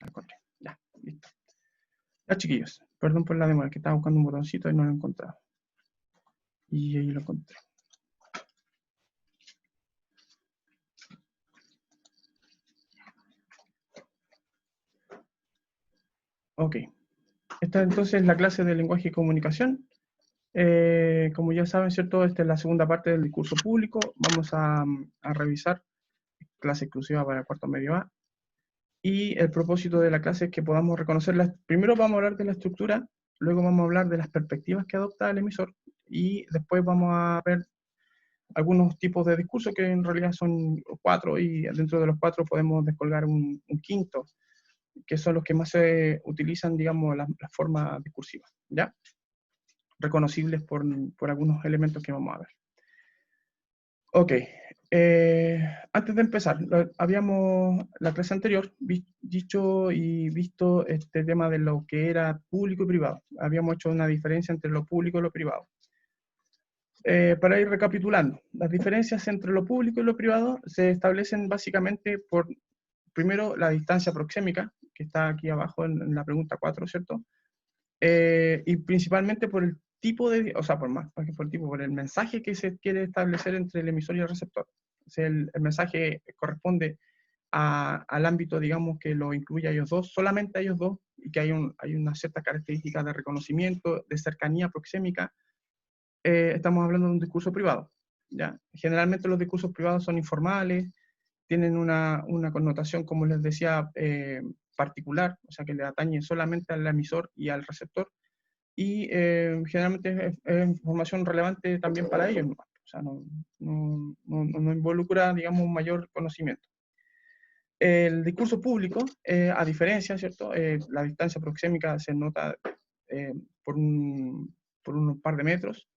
lo encontré. Ya, listo. Ya, chiquillos, perdón por la demora, que estaba buscando un botoncito y no lo he encontrado. Y ahí lo encontré. Ok. Esta entonces es la clase de lenguaje y comunicación. Como ya saben, ¿cierto? Esta es la segunda parte del discurso público. Vamos a revisar clase exclusiva para el cuarto medio A. Y el propósito de la clase es que podamos reconocerlas. Primero vamos a hablar de la estructura, luego vamos a hablar de las perspectivas que adopta el emisor, y después vamos a ver algunos tipos de discurso, que en realidad son 4, y dentro de los 4 podemos descolgar un quinto, que son los que más se utilizan, digamos, las formas discursivas, ¿ya? Reconocibles por algunos elementos que vamos a ver. Ok, antes de empezar, habíamos la clase anterior dicho y visto este tema de lo que era público y privado. Habíamos hecho una diferencia entre lo público y lo privado. Para ir recapitulando, las diferencias entre lo público y lo privado se establecen básicamente por, primero, la distancia proxémica, que está aquí abajo en la pregunta 4, ¿cierto? Y principalmente por el tipo de, o sea, por el mensaje que se quiere establecer entre el emisor y el receptor. O sea, el mensaje corresponde al ámbito, digamos, que lo incluye a ellos dos, solamente a ellos dos, y que hay una cierta característica de reconocimiento, de cercanía proxémica. Estamos hablando de un discurso privado, ¿ya? Generalmente los discursos privados son informales, tienen una connotación, como les decía, particular, o sea, que le atañe solamente al emisor y al receptor, y generalmente es información relevante también para ellos, ¿no? O sea, no involucra, digamos, un mayor conocimiento. El discurso público, a diferencia, ¿cierto? La distancia proxémica se nota eh, por unos par de metros.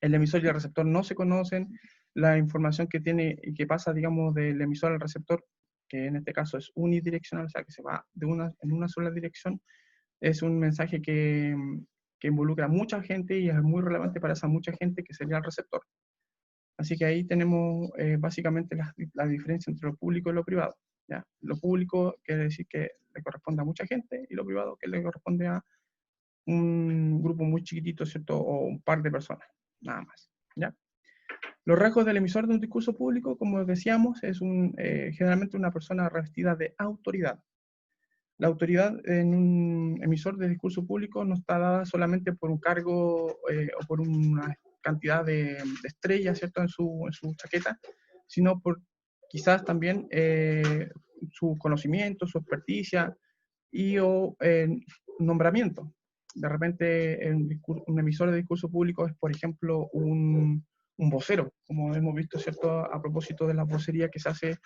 El emisor y el receptor no se conocen. La información que tiene y que pasa, digamos, del emisor al receptor, que en este caso es unidireccional, o sea, que se va en una sola dirección, es un mensaje que involucra a mucha gente y es muy relevante para esa mucha gente que sería el receptor. Así que ahí tenemos básicamente la diferencia entre lo público y lo privado, ¿ya? Lo público quiere decir que le corresponde a mucha gente, y lo privado que le corresponde a un grupo muy chiquitito, ¿cierto? O un par de personas, nada más, ¿ya? Los rasgos del emisor de un discurso público, como decíamos, es generalmente una persona revestida de autoridad. La autoridad en un emisor de discurso público no está dada solamente por un cargo o por una cantidad de estrellas, ¿cierto?, en su chaqueta, sino por quizás también su conocimiento, su experticia y o nombramiento. De repente, un emisor de discurso público es, por ejemplo, un vocero, como hemos visto, ¿cierto?, a propósito de la vocería que se hace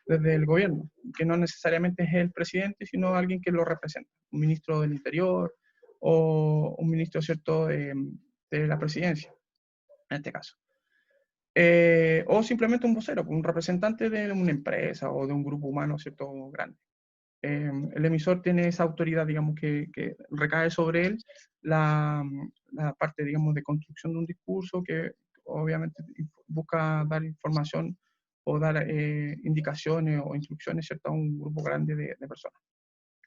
desde el gobierno, que no necesariamente es el presidente, sino alguien que lo representa, un ministro del Interior o un ministro, ¿cierto?, de la presidencia, en este caso. O simplemente un vocero, un representante de una empresa o de un grupo humano, ¿cierto?, grande. El emisor tiene esa autoridad, digamos, que recae sobre él la parte, digamos, de construcción de un discurso, que obviamente busca dar información o dar indicaciones o instrucciones, ¿cierto?, a un grupo grande de personas,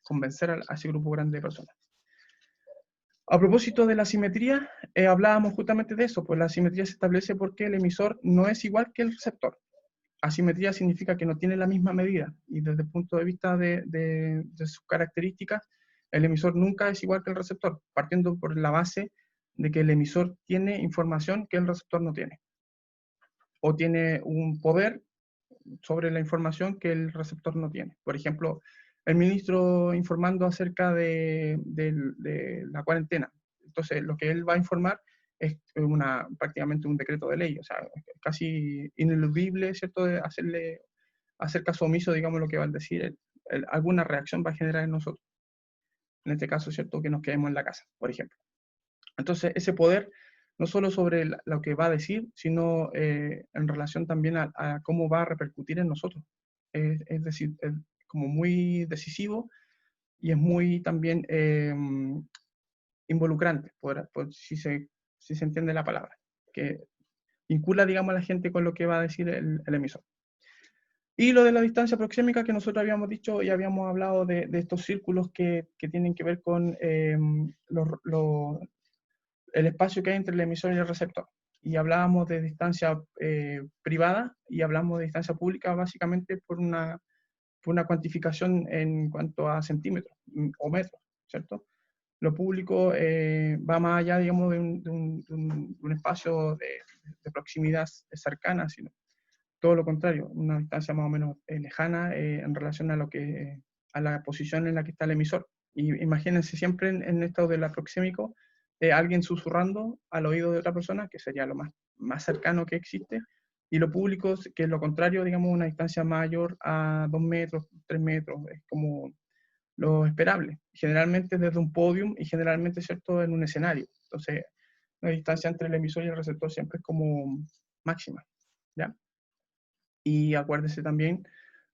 convencer a ese grupo grande de personas. A propósito de la simetría, hablábamos justamente de eso, pues la simetría se establece porque el emisor no es igual que el receptor. Asimetría significa que no tiene la misma medida, y desde el punto de vista de sus características, el emisor nunca es igual que el receptor, partiendo por la base de que el emisor tiene información que el receptor no tiene, o tiene un poder sobre la información que el receptor no tiene. Por ejemplo, el ministro informando acerca de la cuarentena. Entonces, lo que él va a informar es prácticamente un decreto de ley, o sea, es casi ineludible, ¿cierto?, de hacer caso omiso, digamos, lo que va a decir. Alguna reacción va a generar en nosotros. En este caso, ¿cierto?, que nos quedemos en la casa, por ejemplo. Entonces, ese poder, no solo sobre lo que va a decir, sino en relación también a cómo va a repercutir en nosotros. Es decir, es como muy decisivo, y es muy también involucrante, si se entiende la palabra, que vincula, digamos, a la gente con lo que va a decir el emisor. Y lo de la distancia proxémica que nosotros habíamos dicho y habíamos hablado de estos círculos que tienen que ver con el espacio que hay entre el emisor y el receptor. Y hablábamos de distancia privada y hablamos de distancia pública básicamente por una cuantificación en cuanto a centímetros o metros, ¿cierto? Lo público va más allá, digamos, de un espacio de proximidad cercana, sino todo lo contrario, una distancia más o menos lejana en relación a a la posición en la que está el emisor. Y imagínense siempre en esto del aproxímico, alguien susurrando al oído de otra persona, que sería lo más cercano que existe, y lo público, que es lo contrario, digamos, una distancia mayor a 2 metros, 3 metros, es como lo esperable. Generalmente desde un podium y generalmente, ¿cierto?, en un escenario. Entonces, la distancia entre el emisor y el receptor siempre es como máxima, ¿ya? Y acuérdese también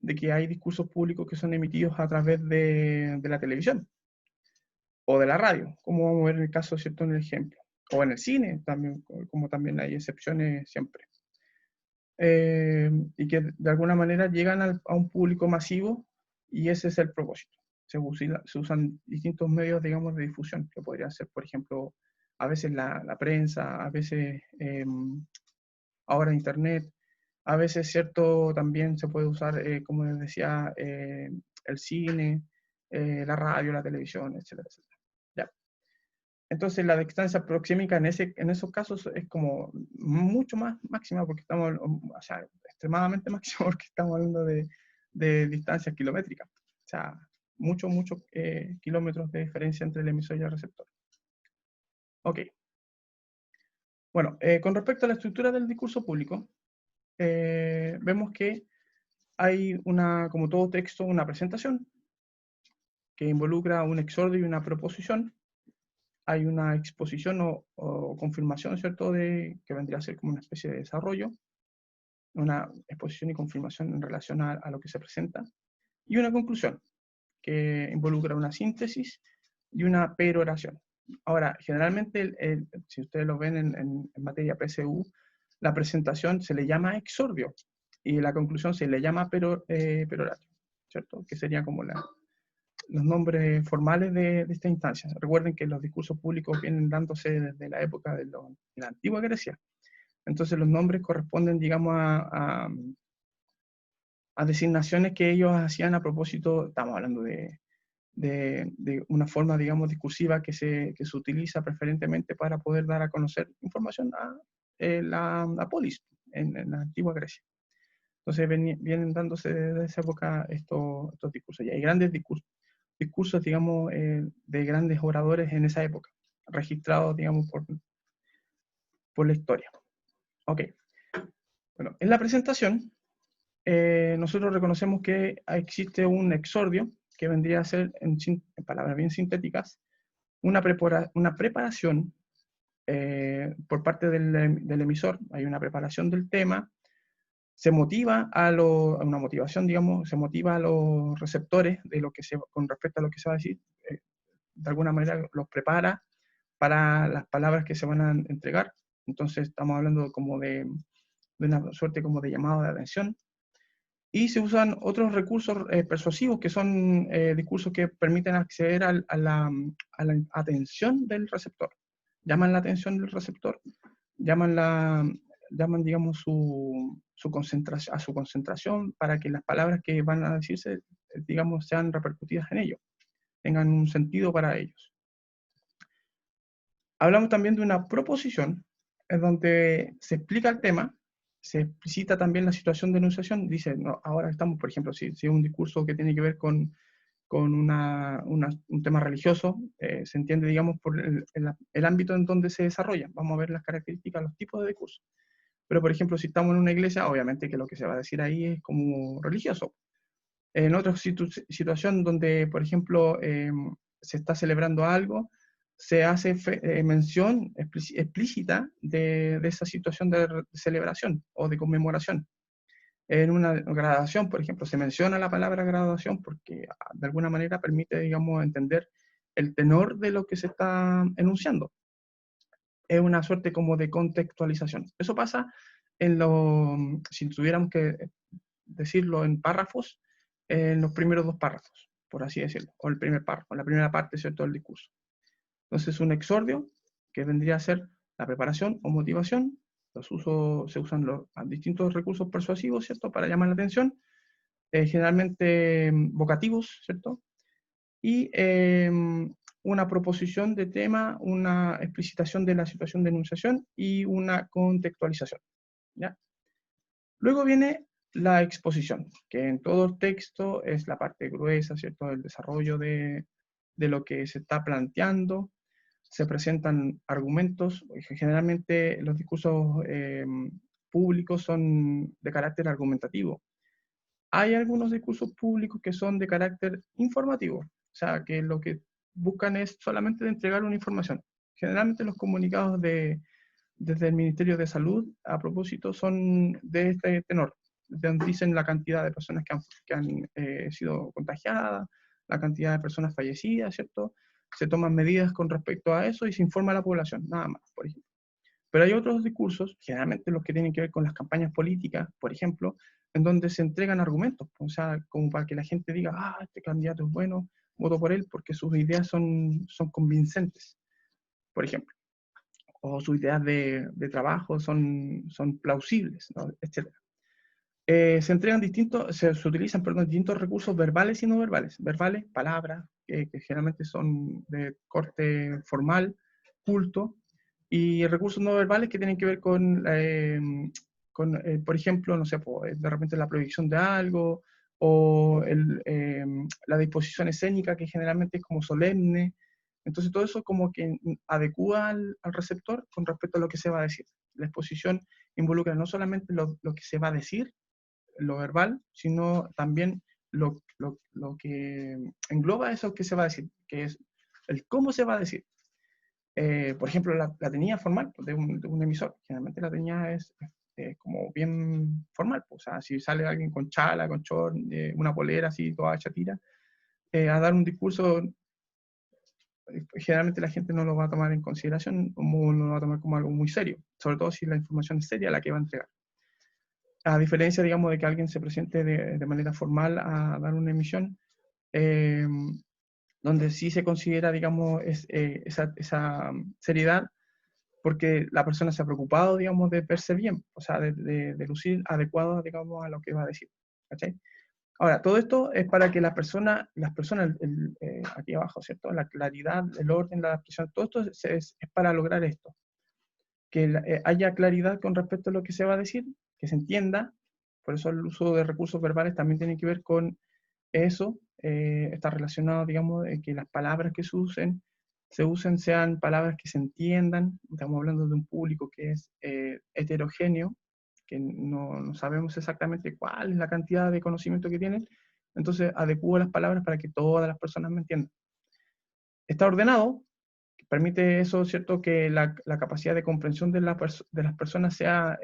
de que hay discursos públicos que son emitidos a través de la televisión o de la radio, como vamos a ver en el caso, ¿cierto?, en el ejemplo. O en el cine, también, como también hay excepciones siempre. Y que de alguna manera llegan a un público masivo y ese es el propósito. Se usan distintos medios, digamos, de difusión, que podría ser, por ejemplo, a veces la prensa, a veces ahora Internet, a veces, cierto, también se puede usar, como les decía, el cine, la radio, la televisión, etcétera, etcétera. Ya. Entonces, la distancia proxémica en esos casos es como mucho más máxima, porque estamos, o sea, extremadamente máxima, porque estamos hablando de distancias kilométricas. O sea, muchos kilómetros de diferencia entre el emisor y el receptor. Ok. Bueno, con respecto a la estructura del discurso público, vemos que hay como todo texto, una presentación que involucra un exordio y una proposición. Hay una exposición o confirmación, ¿cierto?, que vendría a ser como una especie de desarrollo, una exposición y confirmación en relación a lo que se presenta, y una conclusión, que involucra una síntesis y una peroración. Ahora, generalmente, si ustedes lo ven en materia PSU, la presentación se le llama exordio y la conclusión se le llama peroratio, ¿cierto? Que sería como los nombres formales de esta instancia. Recuerden que los discursos públicos vienen dándose desde la época de la antigua Grecia. Entonces los nombres corresponden, digamos, a designaciones que ellos hacían a propósito, estamos hablando de una forma, digamos, discursiva que se utiliza preferentemente para poder dar a conocer información a la polis en la antigua Grecia. Entonces vienen dándose desde esa época estos discursos. Y hay grandes discursos, digamos, de grandes oradores en esa época, registrados, digamos, por la historia. Ok. Bueno, en la presentación, nosotros reconocemos que existe un exordio, que vendría a ser, en palabras bien sintéticas, una preparación por parte del emisor. Hay una preparación del tema, se motiva a una motivación, digamos, se motiva a los receptores con respecto a lo que se va a decir, de alguna manera los prepara para las palabras que se van a entregar. Entonces estamos hablando como de una suerte como de llamado de atención. Y se usan otros recursos persuasivos, que son discursos que permiten acceder a la atención del receptor. Llaman la atención del receptor, llaman, digamos, su concentración para que las palabras que van a decirse, digamos, sean repercutidas en ellos, tengan un sentido para ellos. Hablamos también de una proposición, en donde se explica el tema, se explicita también la situación de enunciación. Dice, no, ahora estamos, por ejemplo, si es un discurso que tiene que ver con un tema religioso, se entiende, digamos, por el ámbito en donde se desarrolla. Vamos a ver las características, los tipos de discurso. Pero, por ejemplo, si estamos en una iglesia, obviamente que lo que se va a decir ahí es como religioso. En otra situación donde, por ejemplo, se está celebrando algo, se hace mención explícita de esa situación de celebración o de conmemoración. En una graduación, por ejemplo, se menciona la palabra graduación porque de alguna manera permite, digamos, entender el tenor de lo que se está enunciando. Es una suerte como de contextualización. Eso pasa si tuviéramos que decirlo en párrafos, en los primeros dos párrafos, por así decirlo, o el primer párrafo, la primera parte, ¿cierto?, del discurso. Entonces, un exordio, que vendría a ser la preparación o motivación, se usan los distintos recursos persuasivos, ¿cierto?, para llamar la atención, generalmente vocativos, ¿cierto?, y una proposición de tema, una explicitación de la situación de enunciación y una contextualización, ¿ya? Luego viene la exposición, que en todo texto es la parte gruesa, ¿cierto?, del desarrollo de lo que se está planteando. Se presentan argumentos, generalmente los discursos públicos son de carácter argumentativo. Hay algunos discursos públicos que son de carácter informativo, o sea, que lo que buscan es solamente de entregar una información. Generalmente los comunicados desde el Ministerio de Salud, a propósito, son de este tenor, donde dicen la cantidad de personas que han sido contagiadas, la cantidad de personas fallecidas, ¿cierto? Se toman medidas con respecto a eso y se informa a la población, nada más, por ejemplo. Pero hay otros discursos, generalmente los que tienen que ver con las campañas políticas, por ejemplo, en donde se entregan argumentos, o sea, como para que la gente diga, ah, este candidato es bueno, voto por él porque sus ideas son convincentes, por ejemplo, o sus ideas de trabajo son plausibles, ¿no?, etc. Se entregan se utilizan, perdón, distintos recursos verbales y no verbales. Verbales, palabras, que generalmente son de corte formal, culto, y recursos no verbales que tienen que ver por ejemplo, no sé, de repente la proyección de algo, o la disposición escénica, que generalmente es como solemne. Entonces todo eso como que adecúa al receptor con respecto a lo que se va a decir. La exposición involucra no solamente lo que se va a decir, lo verbal, sino también lo que engloba eso que se va a decir, que es el cómo se va a decir. Por ejemplo, la tenía formal de un emisor. Generalmente la tenía es como bien formal. O sea, si sale alguien con chala, con short, una polera así, toda chatira, a dar un discurso, generalmente la gente no lo va a tomar en consideración, como no lo va a tomar como algo muy serio, sobre todo si la información es seria la que va a entregar. A diferencia, digamos, de que alguien se presente de manera formal a dar una emisión, donde sí se considera, digamos, esa seriedad, porque la persona se ha preocupado, digamos, de verse bien, o sea, de lucir adecuado, digamos, a lo que va a decir. ¿Cachai? Ahora, todo esto es para que las personas aquí abajo, ¿cierto? La claridad, el orden, la expresión, todo esto es para lograr esto, que haya claridad con respecto a lo que se va a decir, que se entienda. Por eso el uso de recursos verbales también tiene que ver con eso. Está relacionado, digamos, de que las palabras que sean palabras que se entiendan. Estamos hablando de un público que es heterogéneo, que no sabemos exactamente cuál es la cantidad de conocimiento que tienen. Entonces adecuo las palabras para que todas las personas me entiendan. Está ordenado, permite eso, ¿cierto?, que la capacidad de comprensión de las personas sea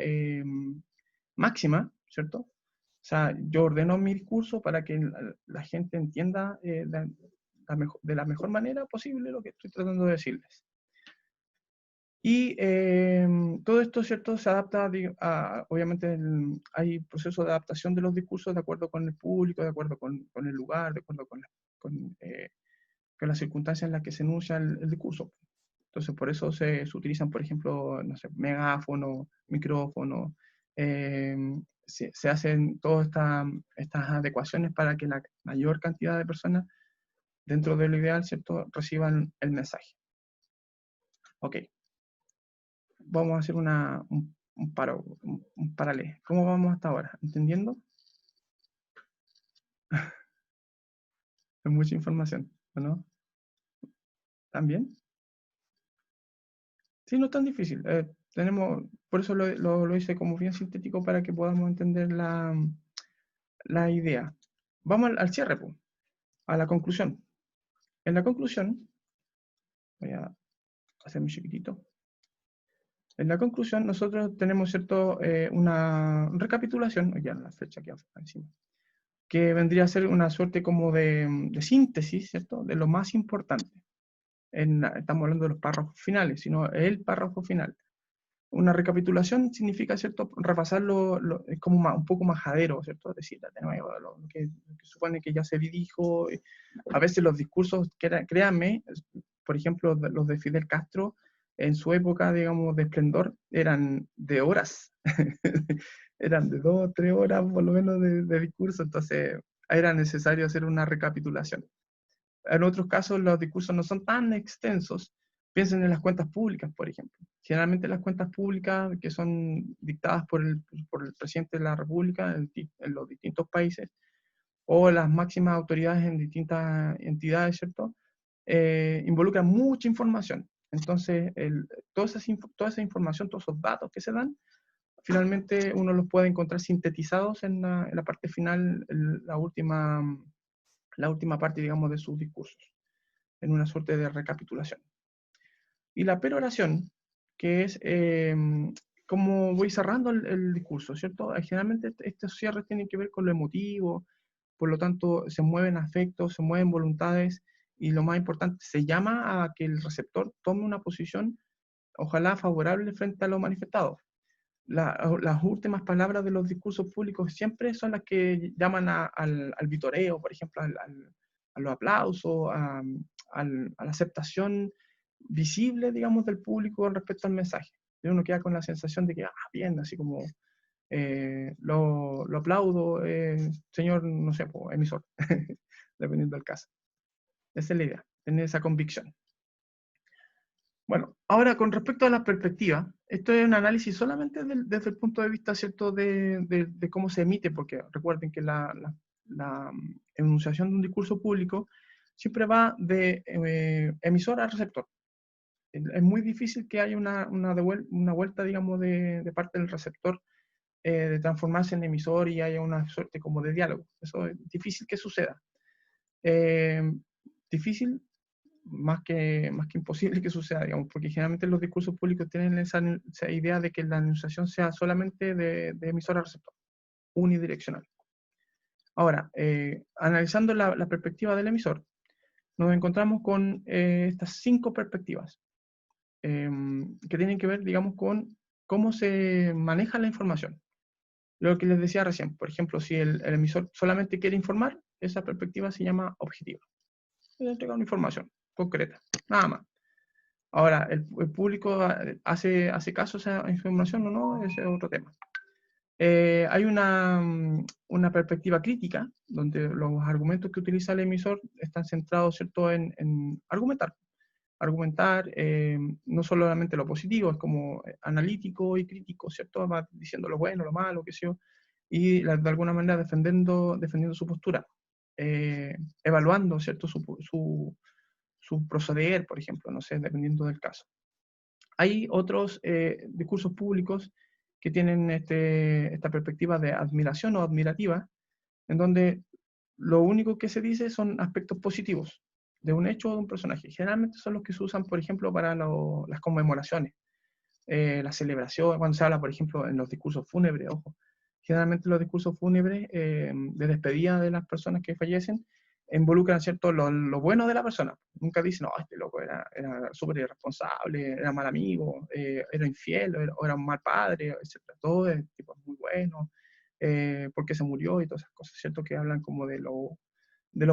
máxima, ¿cierto? O sea, yo ordeno mi discurso para que la gente entienda de la mejor manera posible lo que estoy tratando de decirles. Y todo esto, ¿cierto?, se adapta obviamente, hay procesos de adaptación de los discursos de acuerdo con el público, de acuerdo con el lugar, de acuerdo con las circunstancias en las que se enuncia el discurso. Entonces, por eso se utilizan, por ejemplo, no sé, megáfono, micrófono, se hacen todas estas adecuaciones para que la mayor cantidad de personas, dentro de lo ideal, ¿cierto?, reciban el mensaje. Ok. Vamos a hacer un paralelo. ¿Cómo vamos hasta ahora? ¿Entendiendo? Es mucha información, ¿o no? ¿También? Sí, no es tan difícil. Por eso lo hice como bien sintético para que podamos entender la idea. Vamos al cierre, pues, a la conclusión. En la conclusión, voy a hacerme chiquitito. En la conclusión, nosotros tenemos, ¿cierto?, una recapitulación, ya en la flecha aquí encima, que vendría a ser una suerte como de síntesis, ¿cierto?, de lo más importante. Estamos hablando de los párrafos finales, sino el párrafo final. Una recapitulación significa, ¿cierto?, repasarlo, es como un poco majadero, ¿cierto? Es decir, de nuevo, lo que supone que ya se dijo. A veces los discursos, créanme, por ejemplo, los de Fidel Castro, en su época, digamos, de esplendor, eran de horas. Eran de 2 o 3 horas, por lo menos, de discurso, entonces era necesario hacer una recapitulación. En otros casos, los discursos no son tan extensos. Piensen en las cuentas públicas, por ejemplo. Generalmente las cuentas públicas que son dictadas por el presidente de la República en los distintos países, o las máximas autoridades en distintas entidades, ¿cierto? Involucran mucha información. Entonces, toda esa información, todos esos datos que se dan, finalmente uno los puede encontrar sintetizados en la parte final, la última parte, digamos, de sus discursos, en una suerte de recapitulación. Y la peroración, que es como voy cerrando el discurso, ¿cierto? Generalmente estos cierres tienen que ver con lo emotivo, por lo tanto se mueven afectos, se mueven voluntades, y lo más importante, se llama a que el receptor tome una posición, ojalá favorable frente a lo manifestado. Las últimas palabras de los discursos públicos siempre son las que llaman al vitoreo, por ejemplo, a los aplausos, a la aceptación visible, digamos, del público respecto al mensaje. Y uno queda con la sensación de que, bien, así como lo aplaudo, señor, no sé, emisor, dependiendo del caso. Esa es la idea, tener esa convicción. Bueno, ahora con respecto a la perspectiva, esto es un análisis solamente desde el punto de vista, ¿cierto?, de cómo se emite, porque recuerden que la enunciación de un discurso público siempre va de emisor a receptor. Es muy difícil que haya una vuelta, digamos, de parte del receptor, de transformarse en emisor y haya una suerte como de diálogo. Eso es difícil que suceda. Difícil, más que imposible que suceda, digamos, porque generalmente los discursos públicos tienen esa idea de que la enunciación sea solamente de emisor a receptor, unidireccional. Ahora, analizando la perspectiva del emisor, nos encontramos con estas 5 perspectivas que tienen que ver, digamos, con cómo se maneja la información. Lo que les decía recién, por ejemplo, si el emisor solamente quiere informar, esa perspectiva se llama objetiva. Le entrega una información concreta, nada más. Ahora, ¿el público hace caso a esa información o no? Ese es otro tema. Hay una perspectiva crítica, donde los argumentos que utiliza el emisor están centrados, ¿cierto?, en argumentar. Argumentar no solamente lo positivo, es como analítico y crítico, ¿cierto? Va diciendo lo bueno, lo malo, qué sé yo, y de alguna manera defendiendo su postura, evaluando, ¿cierto?, su proceder, por ejemplo, no sé, dependiendo del caso. Hay otros discursos públicos que tienen esta perspectiva de admiración o admirativa, en donde lo único que se dice son aspectos positivos de un hecho o de un personaje. Generalmente son los que se usan, por ejemplo, para las conmemoraciones, las celebraciones, cuando se habla, por ejemplo, en los discursos fúnebres, ojo. Generalmente los discursos fúnebres de despedida de las personas que fallecen involucran, ¿cierto?, lo bueno de la persona. Nunca dicen, no, este loco era súper irresponsable, era mal amigo, era infiel, o era un mal padre, etc. Todo es tipo muy bueno, porque se murió y todas esas cosas, ¿cierto?, que hablan como de lo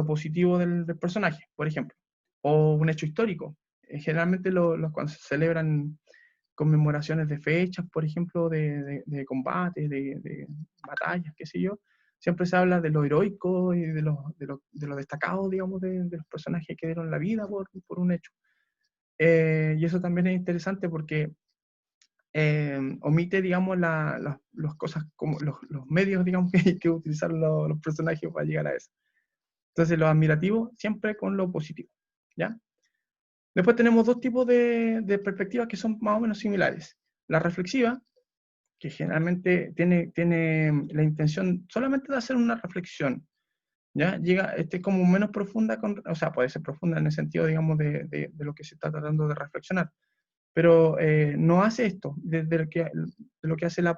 positivo del personaje, por ejemplo. O un hecho histórico. Generalmente cuando se celebran conmemoraciones de fechas, por ejemplo, de combates, de batallas, qué sé yo, siempre se habla de lo heroico y de lo destacado, digamos, de los personajes que dieron la vida por un hecho. Y eso también es interesante porque omite, digamos, las cosas, como los medios, digamos, que utilizaron los personajes para llegar a eso. Entonces, lo admirativo siempre con lo positivo, ¿ya? Después tenemos 2 tipos de perspectivas que son más o menos similares. La reflexiva, que generalmente tiene la intención solamente de hacer una reflexión, ¿ya? Llega, como menos profunda, o sea, puede ser profunda en el sentido, digamos, de lo que se está tratando de reflexionar, pero no hace esto, de lo que hace la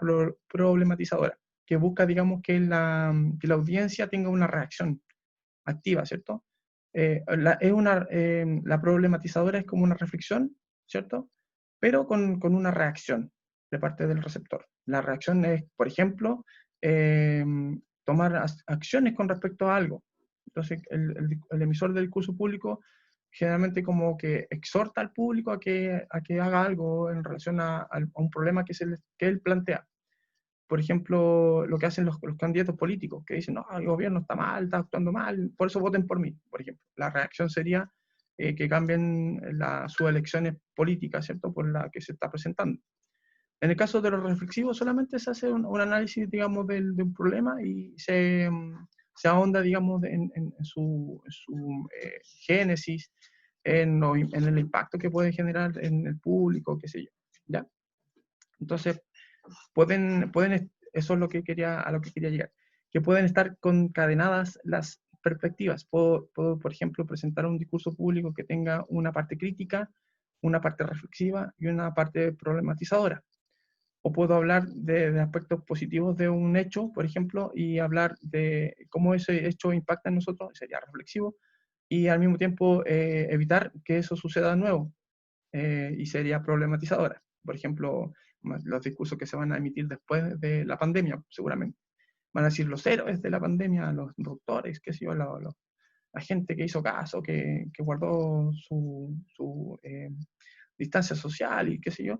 problematizadora, que busca, digamos, que la audiencia tenga una reacción activa, ¿cierto? La problematizadora es como una reflexión, ¿cierto? Pero con una reacción. de parte del receptor. La reacción es, por ejemplo, tomar acciones con respecto a algo. Entonces, el emisor del discurso público generalmente como que exhorta al público a que haga algo en relación a un problema que él plantea. Por ejemplo, lo que hacen los candidatos políticos, que dicen, no, el gobierno está mal, está actuando mal, por eso voten por mí, por ejemplo. La reacción sería que cambien sus elecciones políticas, ¿cierto?, por la que se está presentando. En el caso de los reflexivos, solamente se hace un análisis, digamos, de un problema y se ahonda, digamos, en su génesis, en el impacto que puede generar en el público, qué sé yo, ¿ya? Entonces, eso es a lo que quería llegar, que pueden estar concadenadas las perspectivas. Puedo, por ejemplo, presentar un discurso público que tenga una parte crítica, una parte reflexiva y una parte problematizadora. O puedo hablar de aspectos positivos de un hecho, por ejemplo, y hablar de cómo ese hecho impacta en nosotros, sería reflexivo, y al mismo tiempo evitar que eso suceda de nuevo, y sería problematizadora. Por ejemplo, los discursos que se van a emitir después de la pandemia, seguramente. Van a decir los héroes de la pandemia, los doctores, qué sé yo, la gente que hizo caso, que guardó su distancia social y qué sé yo,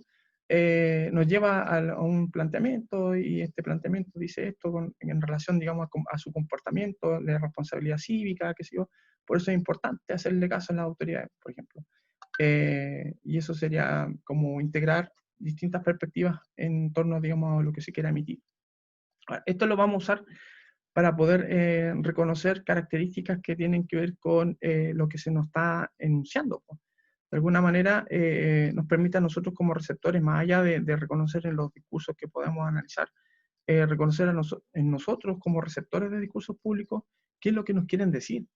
nos lleva a un planteamiento, y este planteamiento dice esto en relación, digamos, a su comportamiento, de responsabilidad cívica, qué sé yo. Por eso es importante hacerle caso a las autoridades, por ejemplo. Y eso sería como integrar distintas perspectivas en torno, digamos, a lo que se quiera emitir. Ahora, esto lo vamos a usar para poder reconocer características que tienen que ver con lo que se nos está enunciando. De alguna manera nos permite a nosotros como receptores, más allá de reconocer en los discursos que podemos analizar, reconocer en nosotros como receptores de discursos públicos qué es lo que nos quieren decir.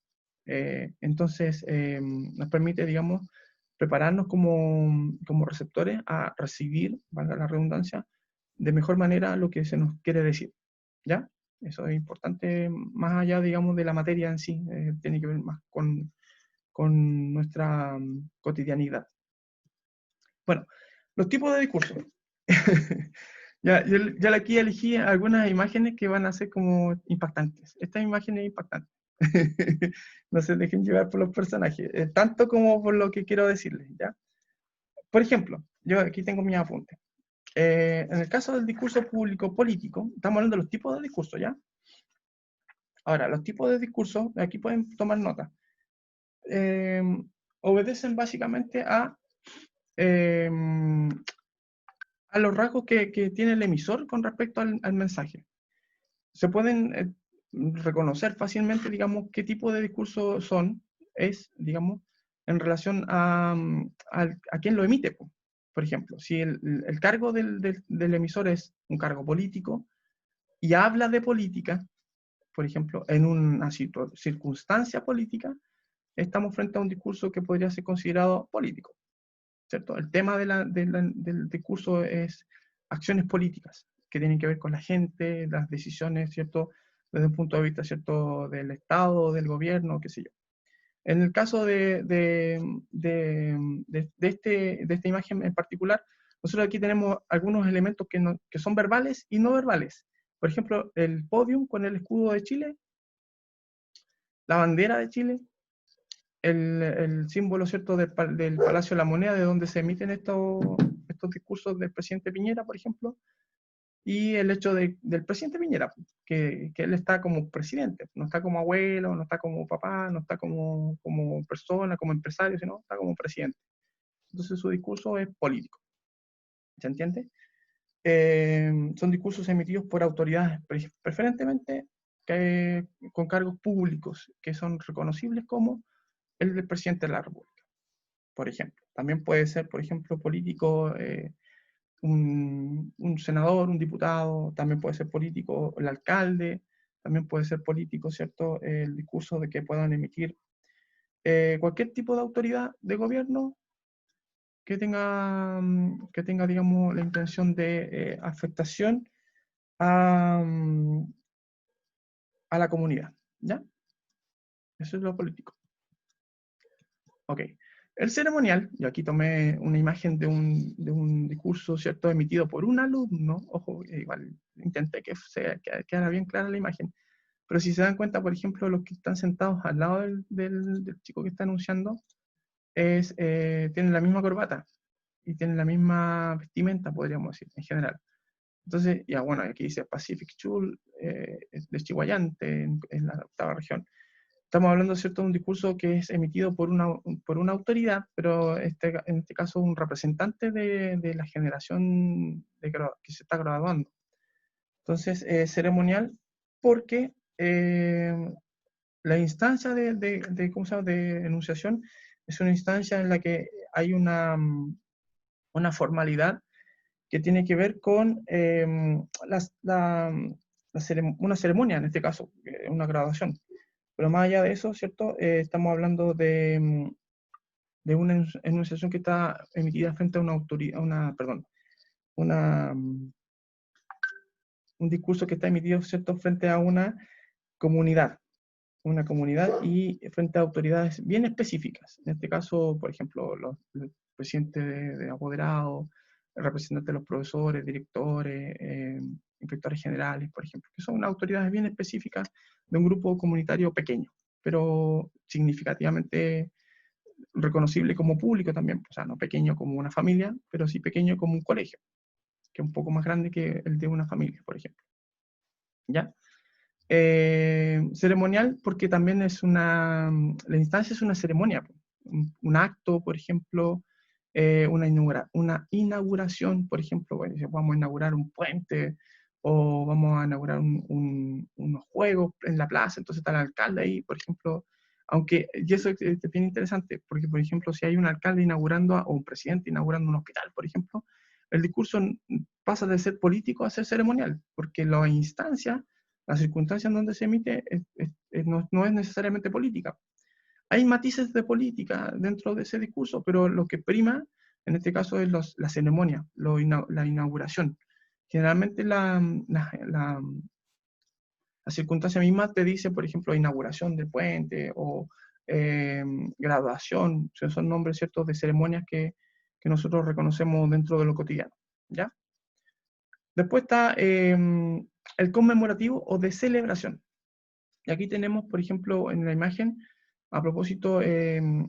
Entonces, nos permite, digamos, prepararnos como receptores a recibir, valga la redundancia, de mejor manera lo que se nos quiere decir, ¿ya? Eso es importante, más allá, digamos, de la materia en sí, tiene que ver más con nuestra cotidianidad. Bueno, los tipos de discurso. Yo aquí elegí algunas imágenes que van a ser como impactantes. Esta imagen es impactante. No se dejen llevar por los personajes, tanto como por lo que quiero decirles, ¿ya? Por ejemplo, yo aquí tengo mis apuntes. En el caso del discurso público político, estamos hablando de los tipos de discurso, ¿ya? Ahora, los tipos de discurso, aquí pueden tomar nota, obedecen básicamente eh, a los rasgos que tiene el emisor con respecto al mensaje. Se pueden reconocer fácilmente, digamos, qué tipo de discurso digamos, en relación a quién lo emite. Por ejemplo, si el cargo del emisor es un cargo político y habla de política, por ejemplo, en una circunstancia política, estamos frente a un discurso que podría ser considerado político, ¿cierto? El tema del discurso es acciones políticas que tienen que ver con la gente, las decisiones, ¿cierto? Desde un punto de vista, ¿cierto?, del Estado, del gobierno, qué sé yo. En el caso de esta imagen en particular, nosotros aquí tenemos algunos elementos que son verbales y no verbales. Por ejemplo, el podium con el escudo de Chile, la bandera de Chile, el símbolo, ¿cierto?, del Palacio de la Moneda, de donde se emiten estos discursos del presidente Piñera, por ejemplo, y el hecho del presidente Piñera, que él está como presidente, no está como abuelo, no está como papá, no está como persona, como empresario, sino está como presidente. Entonces su discurso es político. ¿Se entiende? Son discursos emitidos por autoridades, preferentemente con cargos públicos, que son reconocibles como el del presidente de la República, por ejemplo. También puede ser, por ejemplo, político, un senador, un diputado, también puede ser político el alcalde, también puede ser político, ¿cierto?, el discurso de que puedan emitir cualquier tipo de autoridad de gobierno que tenga, digamos, la intención de afectación a la comunidad, ¿ya? Eso es lo político. Ok. El ceremonial, y aquí tomé una imagen de un discurso, ¿cierto?, emitido por un alumno, ojo, igual intenté que quedara bien clara la imagen, pero si se dan cuenta, por ejemplo, los que están sentados al lado del chico que está anunciando, tienen la misma corbata y tienen la misma vestimenta, podríamos decir, en general. Entonces, ya bueno, aquí dice Pacific Chul, es de Chihuayante, en la octava región. Estamos hablando, ¿cierto?, de un discurso que es emitido por una autoridad, pero en este caso un representante de la generación que se está graduando. Entonces, ceremonial porque la instancia ¿cómo se llama?, de enunciación es una instancia en la que hay una formalidad que tiene que ver con una ceremonia, en este caso, una graduación. Pero más allá de eso, ¿cierto? Estamos hablando de una enunciación que está emitida frente a una autoridad, perdón, una, mm, un discurso que está emitido, ¿cierto?, frente a una comunidad y frente a autoridades bien específicas. En este caso, por ejemplo, el presidente de apoderados, el representante de los profesores, directores, inspectores generales, por ejemplo, que son autoridades bien específicas de un grupo comunitario pequeño, pero significativamente reconocible como público también, o sea, no pequeño como una familia, pero sí pequeño como un colegio, que es un poco más grande que el de una familia, por ejemplo. ¿Ya? Ceremonial porque también la instancia es una ceremonia, un acto, por ejemplo, una inauguración, por ejemplo, bueno, vamos a inaugurar un puente o vamos a inaugurar unos juegos en la plaza, entonces está el alcalde ahí, por ejemplo, y eso es bien interesante, porque, por ejemplo, si hay un alcalde inaugurando o un presidente inaugurando un hospital, por ejemplo, el discurso pasa de ser político a ser ceremonial, porque la circunstancia en donde se emite no es necesariamente política. Hay matices de política dentro de ese discurso, pero lo que prima en este caso es la ceremonia, la inauguración. Generalmente la circunstancia misma te dice, por ejemplo, inauguración del puente o graduación, son nombres ciertos de ceremonias que nosotros reconocemos dentro de lo cotidiano. ¿Ya? Después está el conmemorativo o de celebración. Y aquí tenemos, por ejemplo, en la imagen, a propósito, el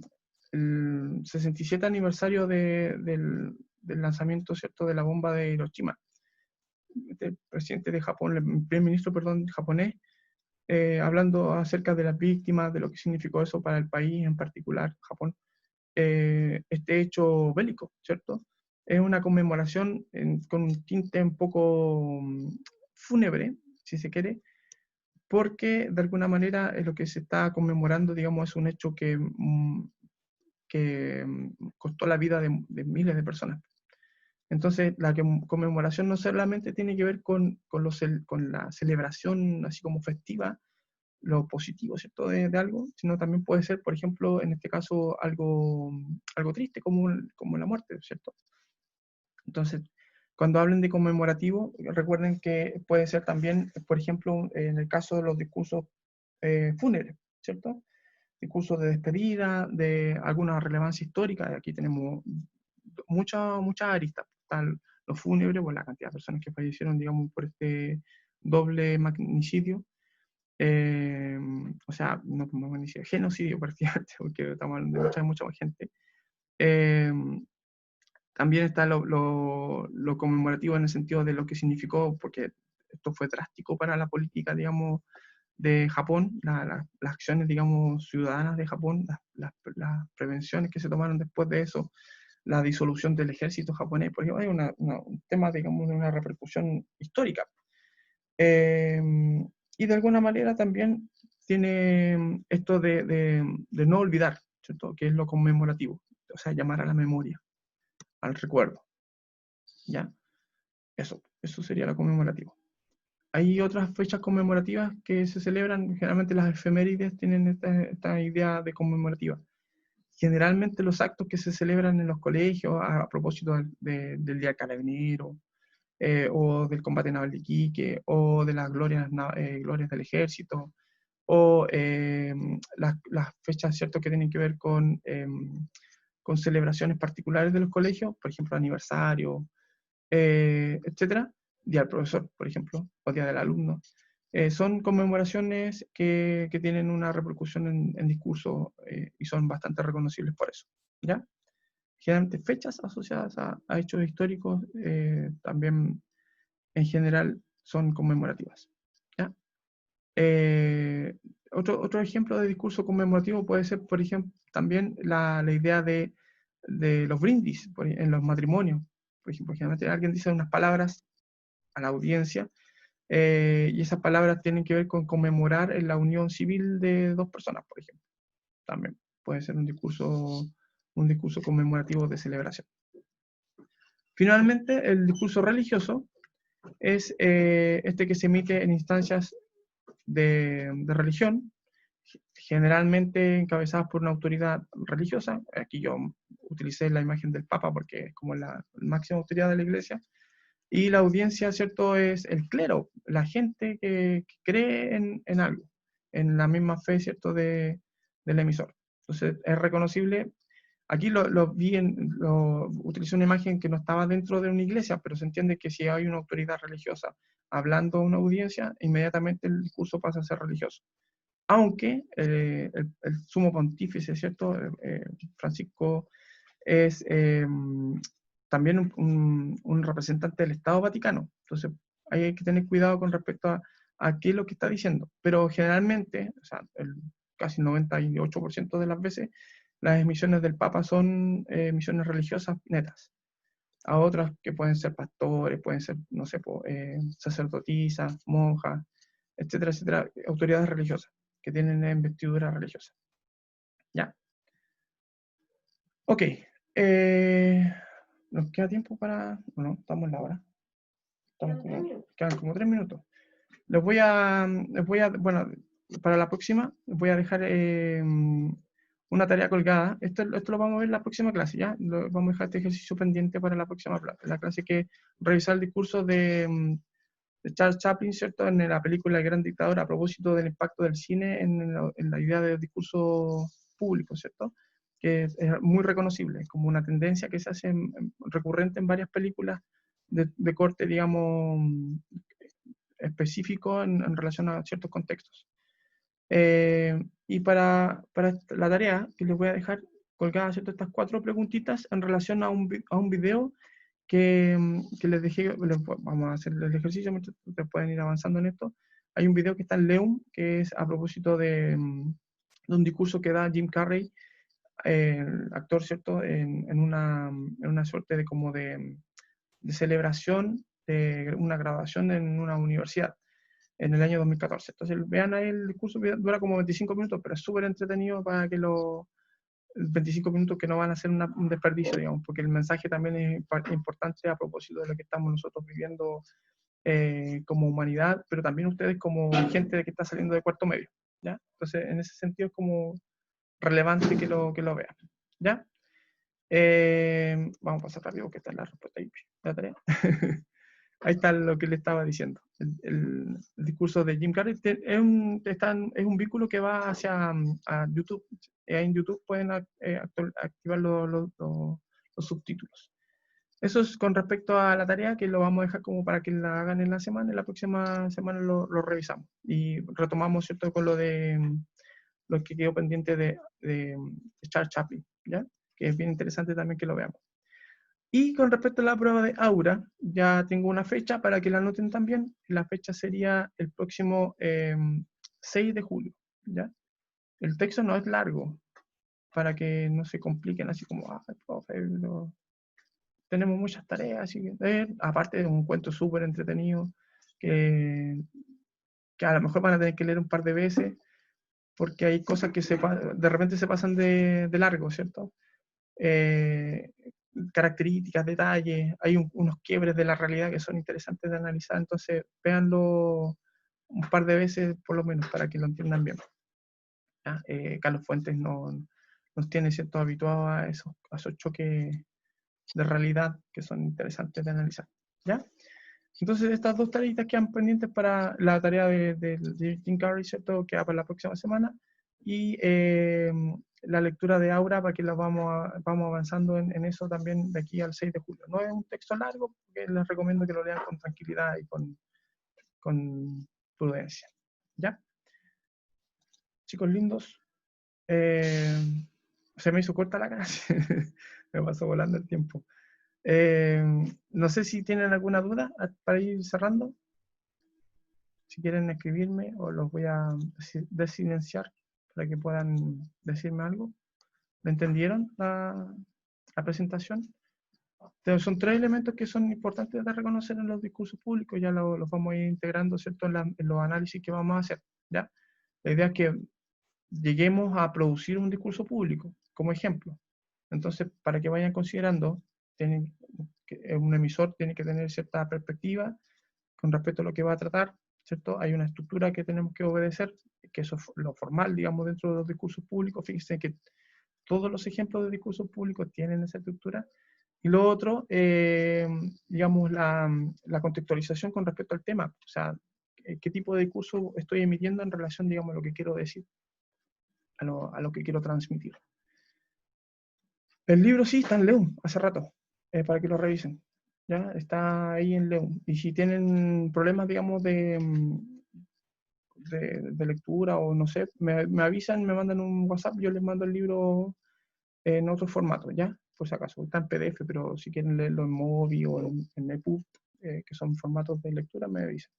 67 aniversario del lanzamiento, ¿cierto?, de la bomba de Hiroshima. El presidente de Japón, el primer ministro, perdón, japonés, hablando acerca de las víctimas, de lo que significó eso para el país, en particular Japón, este hecho bélico, ¿cierto? Es una conmemoración con un tinte un poco fúnebre, si se quiere, porque de alguna manera lo que se está conmemorando, digamos, es un hecho que costó la vida de miles de personas. Entonces, la conmemoración no solamente tiene que ver con la celebración así como festiva, lo positivo, ¿cierto?, de algo, sino también puede ser, por ejemplo, en este caso, algo triste, como la muerte, ¿cierto? Entonces, cuando hablen de conmemorativo, recuerden que puede ser también, por ejemplo, en el caso de los discursos fúnebres, ¿cierto? Discursos de despedida, de alguna relevancia histórica. Aquí tenemos muchas aristas. Están los fúnebres, por la cantidad de personas que fallecieron, digamos, por este doble magnicidio. O sea, no como magnicidio, genocidio prácticamente, porque estamos hablando de mucha gente. También está lo conmemorativo en el sentido de lo que significó, porque esto fue drástico para la política, digamos, de Japón, las acciones, digamos, ciudadanas de Japón, las prevenciones que se tomaron después de eso, la disolución del ejército japonés, por ejemplo, hay un tema, digamos, de una repercusión histórica. Y de alguna manera también tiene esto de no olvidar, ¿cierto?, que es lo conmemorativo, o sea, llamar a la memoria, al recuerdo. ¿Ya? Eso sería lo conmemorativo. Hay otras fechas conmemorativas que se celebran, generalmente las efemérides tienen esta idea de conmemorativa. Generalmente los actos que se celebran en los colegios a propósito del Día del Carabinero, o del combate naval de Iquique, o de las glorias del ejército, o las fechas, ¿cierto?, que tienen que ver con con celebraciones particulares de los colegios, por ejemplo, aniversario, etcétera, Día del Profesor, por ejemplo, o Día del Alumno. Son conmemoraciones que tienen una repercusión en discurso y son bastante reconocibles por eso, ¿ya? Generalmente fechas asociadas a hechos históricos también en general son conmemorativas, ¿ya? Otro ejemplo de discurso conmemorativo puede ser, por ejemplo, también la idea de los brindis en los matrimonios. Por ejemplo, generalmente alguien dice unas palabras a la audiencia y esas palabras tienen que ver con conmemorar la unión civil de dos personas, por ejemplo. También puede ser un discurso conmemorativo de celebración. Finalmente, el discurso religioso es este que se emite en instancias de religión, generalmente encabezadas por una autoridad religiosa. Aquí yo utilicé la imagen del Papa porque es como la máxima autoridad de la Iglesia. Y la audiencia, ¿cierto?, es el clero, la gente que cree en algo, en la misma fe, ¿cierto?, del emisor. Entonces, es reconocible. Aquí utilicé una imagen que no estaba dentro de una iglesia, pero se entiende que si hay una autoridad religiosa hablando a una audiencia, inmediatamente el discurso pasa a ser religioso. Aunque el sumo pontífice, ¿cierto?, Francisco, es también un representante del Estado Vaticano. Entonces, hay que tener cuidado con respecto a qué es lo que está diciendo. Pero generalmente, o sea, casi el 98% de las veces, las emisiones del Papa son emisiones religiosas netas. A otras que pueden ser pastores, pueden ser, no sé, sacerdotisas, monjas, etcétera, etcétera, autoridades religiosas que tienen investidura religiosa. ¿Ya? Ok. ¿Nos queda tiempo para...? No, estamos en la hora. Quedan como 3 minutos. Bueno, para la próxima, les voy a dejar una tarea colgada. Esto lo vamos a ver en la próxima clase, ¿ya? Vamos a dejar este ejercicio pendiente para la próxima la clase, que revisar el discurso de Charles Chaplin, ¿cierto?, en la película El Gran Dictador, a propósito del impacto del cine en la idea del discurso público, ¿cierto?, que es muy reconocible, como una tendencia que se hace recurrente en varias películas de corte, digamos, específico en relación a ciertos contextos. Y para la tarea que les voy a dejar colgadas, ¿cierto?, estas 4 preguntitas en relación a un video que les dejé. Vamos a hacer el ejercicio mientras ustedes pueden ir avanzando en esto. Hay un video que está en Leum, que es a propósito de un discurso que da Jim Carrey, el actor, ¿cierto?, en una suerte de como de celebración de una graduación en una universidad en el año 2014. Entonces vean ahí el discurso, dura como 25 minutos, pero es súper entretenido para que 25 minutos que no van a ser un desperdicio, digamos, porque el mensaje también es importante a propósito de lo que estamos nosotros viviendo como humanidad, pero también ustedes como gente que está saliendo de cuarto medio, ¿ya? Entonces, en ese sentido es como relevante que lo vean, ¿ya? Vamos a pasar rápido, que está la respuesta ahí, la tarea. Ahí está lo que le estaba diciendo. El discurso de Jim Carrey es un vínculo que va hacia a YouTube. En YouTube pueden activar los subtítulos. Eso es con respecto a la tarea, que lo vamos a dejar como para que la hagan en la semana. En la próxima semana lo revisamos. Y retomamos, ¿cierto?, con lo que quedó pendiente de Charles Chaplin, ¿ya? Que es bien interesante también que lo veamos. Y con respecto a la prueba de aura, ya tengo una fecha para que la anoten también. La fecha sería el próximo 6 de julio, ¿ya? El texto no es largo, para que no se compliquen así como, profe, tenemos muchas tareas. Aparte de un cuento súper entretenido, que a lo mejor van a tener que leer un par de veces, porque hay cosas que de repente se pasan de largo, ¿cierto? Características, detalles, hay unos quiebres de la realidad que son interesantes de analizar, entonces véanlo un par de veces por lo menos para que lo entiendan bien. Carlos Fuentes nos tiene, ¿cierto?, habituados a esos choques de realidad que son interesantes de analizar, ¿ya? Entonces estas 2 tareitas quedan pendientes para la tarea de Jim Carrey, ¿cierto?, que va para la próxima semana, y la lectura de Aura para que la vamos avanzando en eso también de aquí al 6 de julio. No es un texto largo, porque les recomiendo que lo lean con tranquilidad y con prudencia. ¿Ya? Chicos lindos, se me hizo corta la clase, me pasó volando el tiempo. No sé si tienen alguna duda para ir cerrando. Si quieren escribirme o los voy a desilenciar para que puedan decirme algo. ¿Me entendieron la presentación? Entonces, son tres elementos que son importantes de reconocer en los discursos públicos, ya los vamos a ir integrando, ¿cierto?, en los análisis que vamos a hacer, ¿ya? La idea es que lleguemos a producir un discurso público, como ejemplo. Entonces, para que vayan considerando, un emisor tiene que tener cierta perspectiva con respecto a lo que va a tratar, ¿cierto? Hay una estructura que tenemos que obedecer, que eso es lo formal, digamos, dentro de los discursos públicos. Fíjense que todos los ejemplos de discursos públicos tienen esa estructura. Y lo otro, digamos, la contextualización con respecto al tema. O sea, qué tipo de discurso estoy emitiendo en relación, digamos, a lo que quiero decir, a lo que quiero transmitir. El libro sí está en Leum, hace rato, para que lo revisen. ¿Ya? Está ahí en Leum. Y si tienen problemas, digamos, de lectura o no sé, me avisan, me mandan un WhatsApp, yo les mando el libro en otro formato, ¿ya? Por si acaso. Está en PDF, pero si quieren leerlo en Mobi o en EPUB, que son formatos de lectura, me avisan.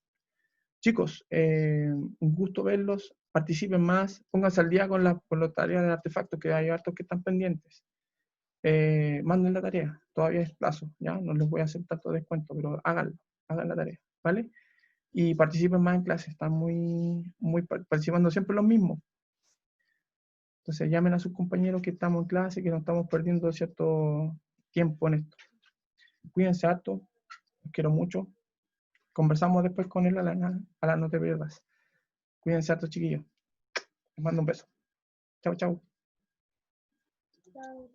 Chicos, un gusto verlos. Participen más. Pónganse al día con las tareas de artefactos, que hay hartos que están pendientes. Manden la tarea. Todavía es plazo, ¿ya? No les voy a hacer tanto descuento, pero háganlo. Hagan la tarea, ¿vale? Y participen más en clases. Están muy participando siempre los mismos. Entonces llamen a sus compañeros que estamos en clase, que no estamos perdiendo cierto tiempo en esto. Cuídense harto, los quiero mucho. Conversamos después con él a la no te pierdas. Cuídense harto, chiquillos. Les mando un beso. Chau, chau. Chao,